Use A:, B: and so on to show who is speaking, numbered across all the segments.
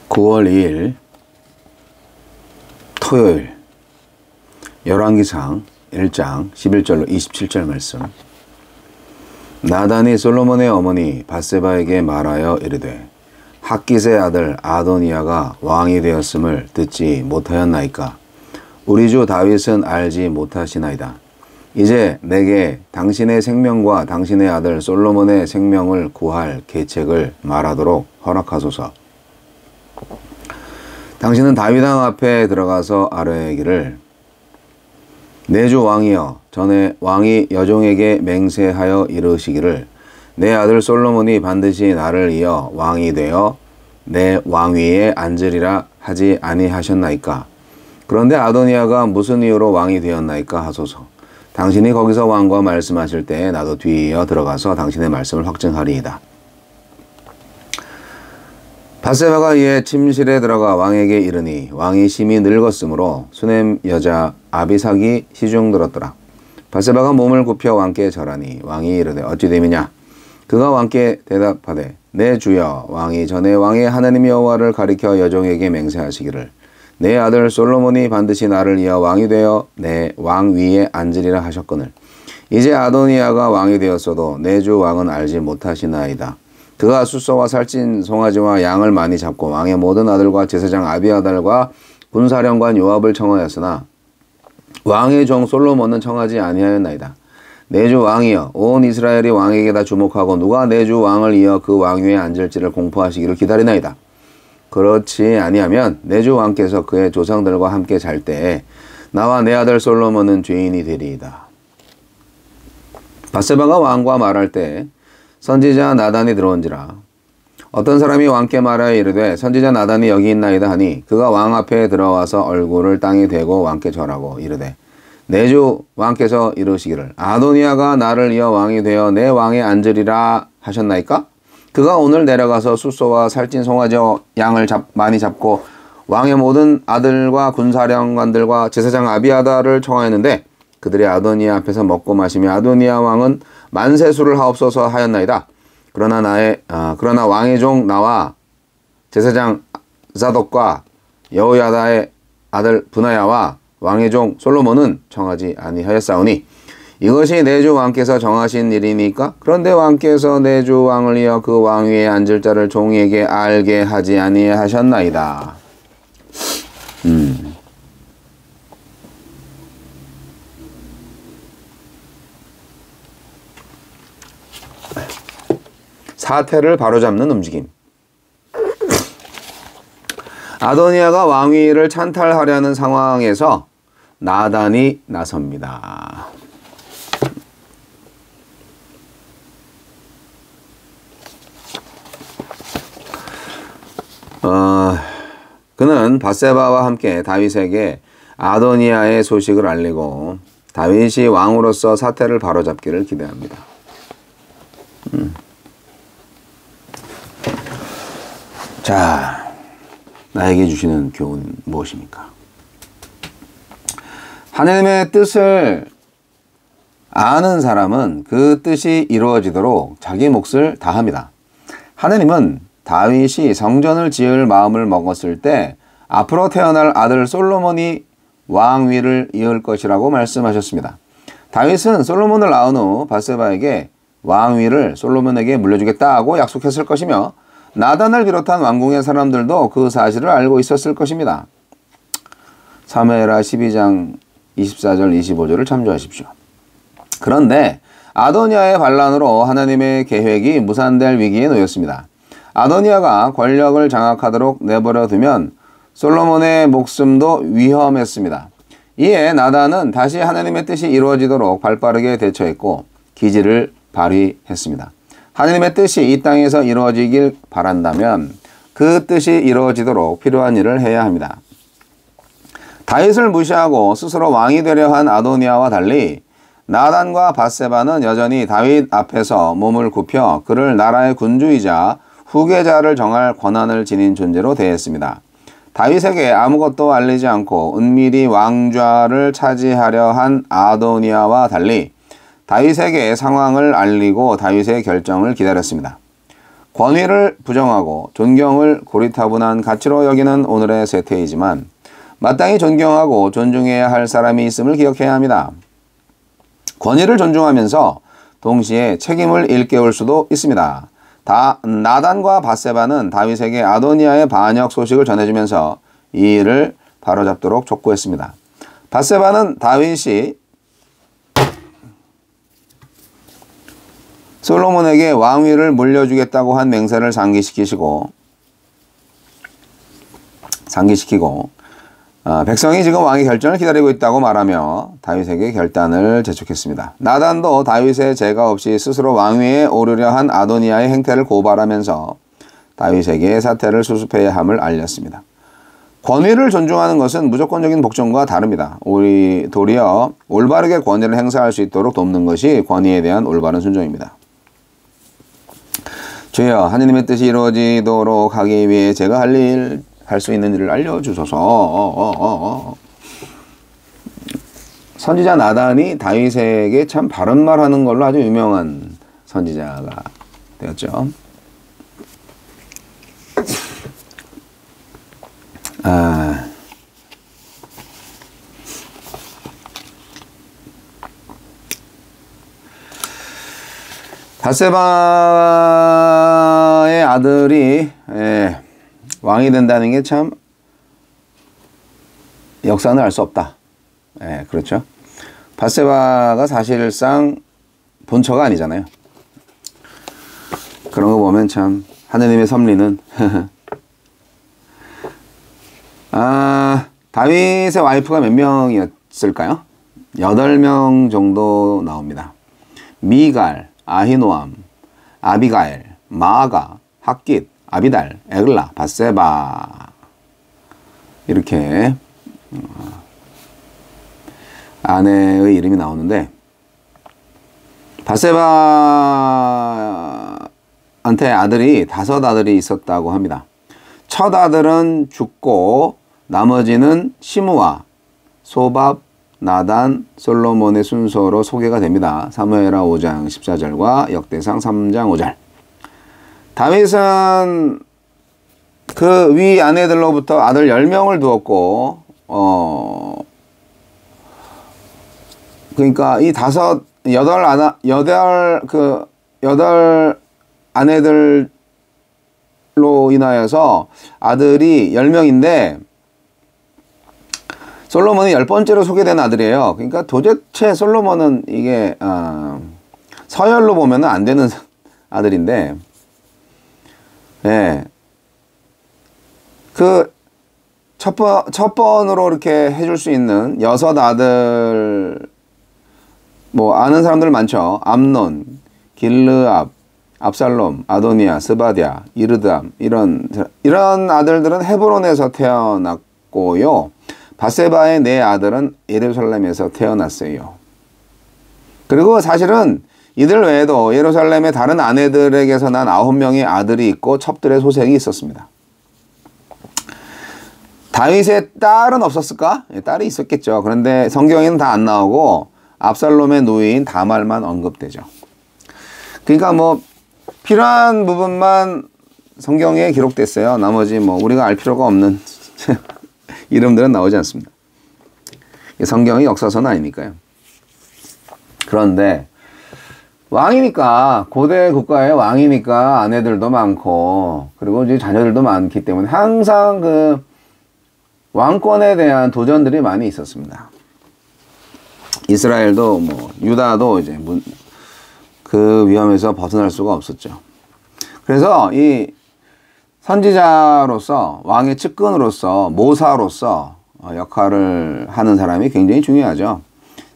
A: 9월 2일 토요일 열왕기상 1장 11절로 27절 말씀. 나단이 솔로몬의 어머니 밧세바에게 말하여 이르되 핫깃의 아들 아도니아가 왕이 되었음을 듣지 못하였나이까? 우리 주 다윗은 알지 못하시나이다. 이제 내게 당신의 생명과 당신의 아들 솔로몬의 생명을 구할 계책을 말하도록 허락하소서. 당신은 다윗왕 앞에 들어가서 아뢰기를 내 주 왕이여, 전에 왕이 여종에게 맹세하여 이르시기를 내 아들 솔로몬이 반드시 나를 이어 왕이 되어 내 왕위에 앉으리라 하지 아니하셨나이까? 그런데 아도니아가 무슨 이유로 왕이 되었나이까 하소서. 당신이 거기서 왕과 말씀하실 때 나도 뒤이어 들어가서 당신의 말씀을 확증하리이다. 밧세바가 이에 침실에 들어가 왕에게 이르니 왕이 심히 늙었으므로 수넴 여자 아비삭이 시중 들었더라. 밧세바가 몸을 굽혀 왕께 절하니 왕이 이르되 어찌 됨이냐? 그가 왕께 대답하되 내 주여, 왕이 전에 왕의 하나님 여호와를 가리켜 여종에게 맹세하시기를 내 아들 솔로몬이 반드시 나를 이어 왕이 되어 내 왕 위에 앉으리라 하셨거늘 이제 아도니아가 왕이 되었어도 내 주 왕은 알지 못하시나이다. 그가 숫소와 살찐 송아지와 양을 많이 잡고 왕의 모든 아들과 제사장 아비아달과 군사령관 요압을 청하였으나 왕의 종 솔로몬은 청하지 아니하였나이다. 내 주 왕이여, 온 이스라엘이 왕에게 다 주목하고 누가 내 주 왕을 이어 그 왕 위에 앉을지를 공포하시기를 기다리나이다. 그렇지 아니하면 내 주 왕께서 그의 조상들과 함께 잘 때에 나와 내 아들 솔로몬은 죄인이 되리이다. 밧세바가 왕과 말할 때 선지자 나단이 들어온지라. 어떤 사람이 왕께 말하여 이르되 선지자 나단이 여기 있나이다 하니 그가 왕 앞에 들어와서 얼굴을 땅에 대고 왕께 절하고 이르되 내 주 왕께서 이르시기를 아도니아가 나를 이어 왕이 되어 내 왕에 앉으리라 하셨나이까? 그가 오늘 내려가서 숫소와 살찐 송아지 양을 많이 잡고 왕의 모든 아들과 군사령관들과 제사장 아비아다를 청하였는데 그들이 아도니아 앞에서 먹고 마시며 아도니아 왕은 만세수를 하옵소서 하였나이다. 그러나 왕의 종 나와 제사장 사독과 여호야다의 아들 브나야와 왕의 종 솔로몬은 청하지 아니하였사오니 이것이 내 주 왕께서 정하신 일이니까? 그런데 왕께서 내 주 왕을 이어 그 왕 위에 앉을 자를 종에게 알게 하지 아니하셨나이다. 사태를 바로잡는 움직임. 아도니아가 왕위를 찬탈하려는 상황에서 나단이 나섭니다. 그는 밧세바와 함께 다윗에게 아도니아의 소식을 알리고 다윗이 왕으로서 사태를 바로잡기를 기대합니다. 자, 나에게 주시는 교훈은 무엇입니까? 하나님의 뜻을 아는 사람은 그 뜻이 이루어지도록 자기 몫을 다합니다. 하나님은 다윗이 성전을 지을 마음을 먹었을 때 앞으로 태어날 아들 솔로몬이 왕위를 이을 것이라고 말씀하셨습니다. 다윗은 솔로몬을 낳은 후 밧세바에게 왕위를 솔로몬에게 물려주겠다고 약속했을 것이며 나단을 비롯한 왕궁의 사람들도 그 사실을 알고 있었을 것입니다. 사무엘하 12장 24절 25절을 참조하십시오. 그런데 아도니아의 반란으로 하나님의 계획이 무산될 위기에 놓였습니다. 아도니아가 권력을 장악하도록 내버려 두면 솔로몬의 목숨도 위험했습니다. 이에 나단은 다시 하나님의 뜻이 이루어지도록 발빠르게 대처했고 기지를 발휘했습니다. 하나님의 뜻이 이 땅에서 이루어지길 바란다면 그 뜻이 이루어지도록 필요한 일을 해야 합니다. 다윗을 무시하고 스스로 왕이 되려 한 아도니아와 달리 나단과 밧세바는 여전히 다윗 앞에서 몸을 굽혀 그를 나라의 군주이자 후계자를 정할 권한을 지닌 존재로 대했습니다. 다윗에게 아무것도 알리지 않고 은밀히 왕좌를 차지하려 한 아도니아와 달리 다윗에게 상황을 알리고 다윗의 결정을 기다렸습니다. 권위를 부정하고 존경을 고리타분한 가치로 여기는 오늘의 세태이지만 마땅히 존경하고 존중해야 할 사람이 있음을 기억해야 합니다. 권위를 존중하면서 동시에 책임을 일깨울 수도 있습니다. 나단과 밧세바는 다윗에게 아도니아의 반역 소식을 전해주면서 이 일을 바로잡도록 촉구했습니다. 밧세바는 다윗이 솔로몬에게 왕위를 물려주겠다고 한 맹세를 상기시키고 백성이 지금 왕의 결정을 기다리고 있다고 말하며 다윗에게 결단을 재촉했습니다. 나단도 다윗의 제가 없이 스스로 왕위에 오르려 한 아도니아의 행태를 고발하면서 다윗에게 사태를 수습해야 함을 알렸습니다. 권위를 존중하는 것은 무조건적인 복종과 다릅니다. 도리어 올바르게 권위를 행사할 수 있도록 돕는 것이 권위에 대한 올바른 순종입니다. 주여, 하느님의 뜻이 이루어지도록 하기 위해 제가 할 수 있는 일을 알려주소서. 선지자 나단이 다윗에게 참 바른 말하는 걸로 아주 유명한 선지자가 되었죠. 밧세바의 아들이 왕이 된다는 게 참 역사는 알 수 없다. 그렇죠. 밧세바가 사실상 본처가 아니잖아요. 그런 거 보면 참 하느님의 섭리는 다윗의 와이프가 몇 명이었을까요? 8명 정도 나옵니다. 미갈, 아히노암, 아비가엘, 마아가, 핫깃, 아비달, 에글라, 밧세바 이렇게 아내의 이름이 나오는데 밧세바한테 5 아들이 있었다고 합니다. 첫 아들은 죽고 나머지는 시므와, 소밥, 나단, 솔로몬의 순서로 소개가 됩니다. 사무엘하 5장 14절과 역대상 3장 5절. 다윗은 그 위 아내들로부터 아들 10명을 두었고, 그러니까 이 8 아내들로 인하여서 아들이 10명인데, 솔로몬이 10번째로 소개된 아들이에요. 그러니까 도대체 솔로몬은 이게, 서열로 보면 안 되는 아들인데, 첫 번으로 이렇게 해줄 수 있는 6 아들, 아는 사람들 많죠. 암논, 길르압, 압살롬, 아도니아, 스바디아, 이르드암, 이런 아들들은 헤브론에서 태어났고요. 밧세바의 4 아들은 예루살렘에서 태어났어요. 그리고 사실은 이들 외에도 예루살렘의 다른 아내들에게서 난 9명의 아들이 있고 첩들의 소생이 있었습니다. 다윗의 딸은 없었을까? 딸이 있었겠죠. 그런데 성경에는 다 안 나오고 압살롬의 누이인 다말만 언급되죠. 그러니까 필요한 부분만 성경에 기록됐어요. 나머지 우리가 알 필요가 없는 이름들은 나오지 않습니다. 성경이 역사서는 아니니까요. 그런데 왕이니까, 고대 국가의 왕이니까 아내들도 많고, 그리고 이제 자녀들도 많기 때문에 항상 그 왕권에 대한 도전들이 많이 있었습니다. 이스라엘도 유다도 이제 그 위험에서 벗어날 수가 없었죠. 그래서 이 선지자로서, 왕의 측근으로서, 모사로서 역할을 하는 사람이 굉장히 중요하죠.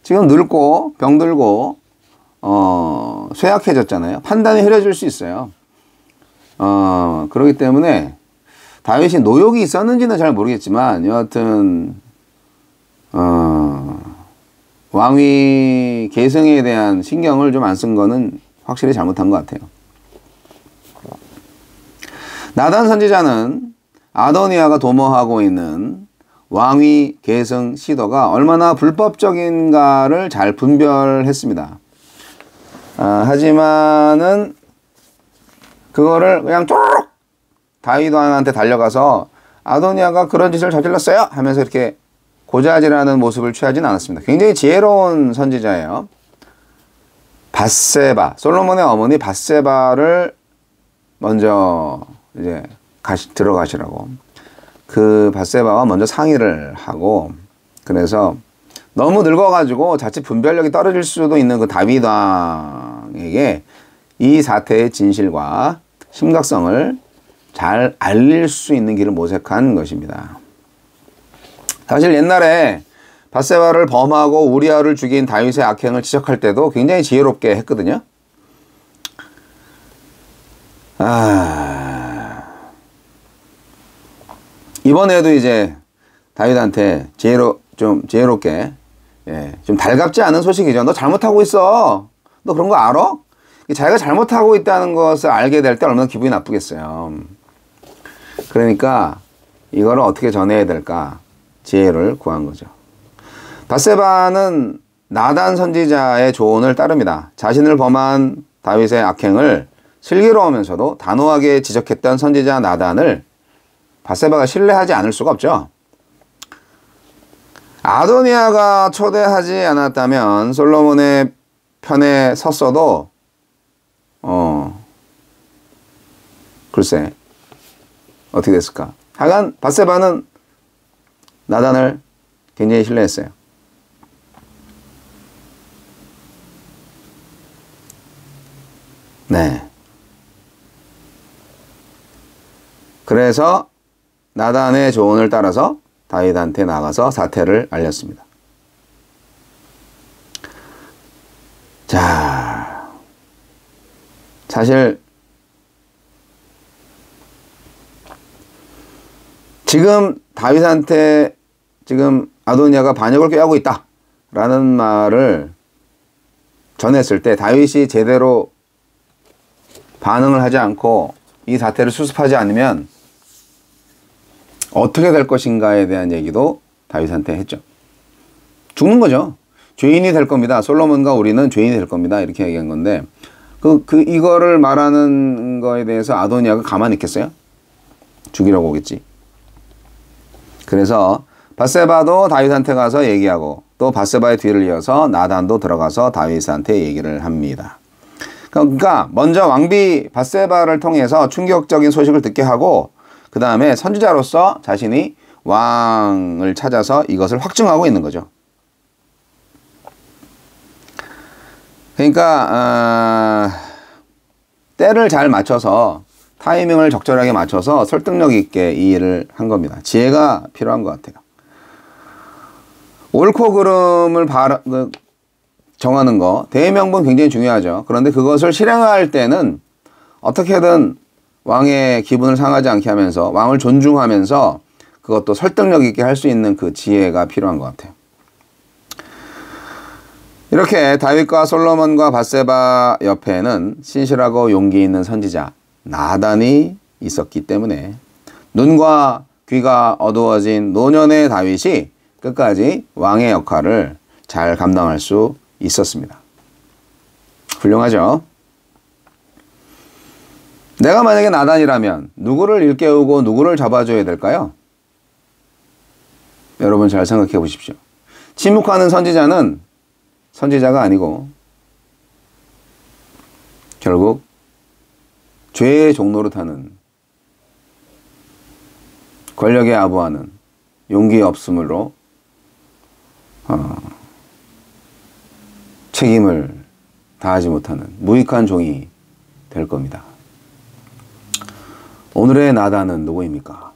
A: 지금 늙고 병들고 쇠약해졌잖아요. 판단이 흐려질 수 있어요. 그렇기 때문에 다윗이 노욕이 있었는지는 잘 모르겠지만 여하튼 왕위 계승에 대한 신경을 좀 안 쓴 거는 확실히 잘못한 것 같아요. 나단 선지자는 아도니아가 도모하고 있는 왕위 계승 시도가 얼마나 불법적인가를 잘 분별했습니다. 하지만은 그거를 그냥 쪼르륵 다윗왕한테 달려가서 아도니아가 그런 짓을 저질렀어요 하면서 이렇게 고자질하는 모습을 취하진 않았습니다. 굉장히 지혜로운 선지자예요. 밧세바, 솔로몬의 어머니 밧세바를 먼저 이제 들어가시라고. 그 밧세바와 먼저 상의를 하고, 그래서 너무 늙어가지고 자칫 분별력이 떨어질 수도 있는 그 다윗 왕에게 이 사태의 진실과 심각성을 잘 알릴 수 있는 길을 모색한 것입니다. 사실 옛날에 밧세바를 범하고 우리아를 죽인 다윗의 악행을 지적할 때도 굉장히 지혜롭게 했거든요. 이번에도 이제 다윗한테 좀 지혜롭게, 좀 달갑지 않은 소식이죠. 너 잘못하고 있어. 너 그런 거 알아? 자기가 잘못하고 있다는 것을 알게 될 때 얼마나 기분이 나쁘겠어요. 그러니까 이거를 어떻게 전해야 될까? 지혜를 구한 거죠. 밧세바는 나단 선지자의 조언을 따릅니다. 자신을 범한 다윗의 악행을 슬기로우면서도 단호하게 지적했던 선지자 나단을 밧세바가 신뢰하지 않을 수가 없죠. 아도니아가 초대하지 않았다면 솔로몬의 편에 섰어도 글쎄 어떻게 됐을까. 하여간 밧세바는 나단을 굉장히 신뢰했어요. 네. 그래서 나단의 조언을 따라서 다윗한테 나가서 사태를 알렸습니다. 자, 사실 지금 다윗한테 지금 아도니아가 반역을 꾀하고 있다 라는 말을 전했을 때 다윗이 제대로 반응을 하지 않고 이 사태를 수습하지 않으면 어떻게 될 것인가에 대한 얘기도 다윗한테 했죠. 죽는 거죠. 죄인이 될 겁니다. 솔로몬과 우리는 죄인이 될 겁니다. 이렇게 얘기한 건데 이거를 말하는 거에 대해서 아도니아가 가만히 있겠어요? 죽이려고 오겠지. 그래서 밧세바도 다윗한테 가서 얘기하고 또 밧세바의 뒤를 이어서 나단도 들어가서 다윗한테 얘기를 합니다. 그러니까 먼저 왕비 밧세바를 통해서 충격적인 소식을 듣게 하고 그 다음에 선지자로서 자신이 왕을 찾아서 이것을 확증하고 있는 거죠. 그러니까 때를 잘 맞춰서 타이밍을 적절하게 맞춰서 설득력 있게 이 일을 한 겁니다. 지혜가 필요한 것 같아요. 옳고 그름을 정하는 거, 대명분 굉장히 중요하죠. 그런데 그것을 실행할 때는 어떻게든 왕의 기분을 상하지 않게 하면서 왕을 존중하면서 그것도 설득력 있게 할 수 있는 그 지혜가 필요한 것 같아요. 이렇게 다윗과 솔로몬과 밧세바 옆에는 신실하고 용기 있는 선지자 나단이 있었기 때문에 눈과 귀가 어두워진 노년의 다윗이 끝까지 왕의 역할을 잘 감당할 수 있었습니다. 훌륭하죠? 내가 만약에 나단이라면 누구를 일깨우고 누구를 잡아줘야 될까요? 여러분 잘 생각해 보십시오. 침묵하는 선지자는 선지자가 아니고 결국 죄의 종로를 타는 권력에 아부하는 용기 없음으로 책임을 다하지 못하는 무익한 종이 될 겁니다. 오늘의 나단은 누구입니까?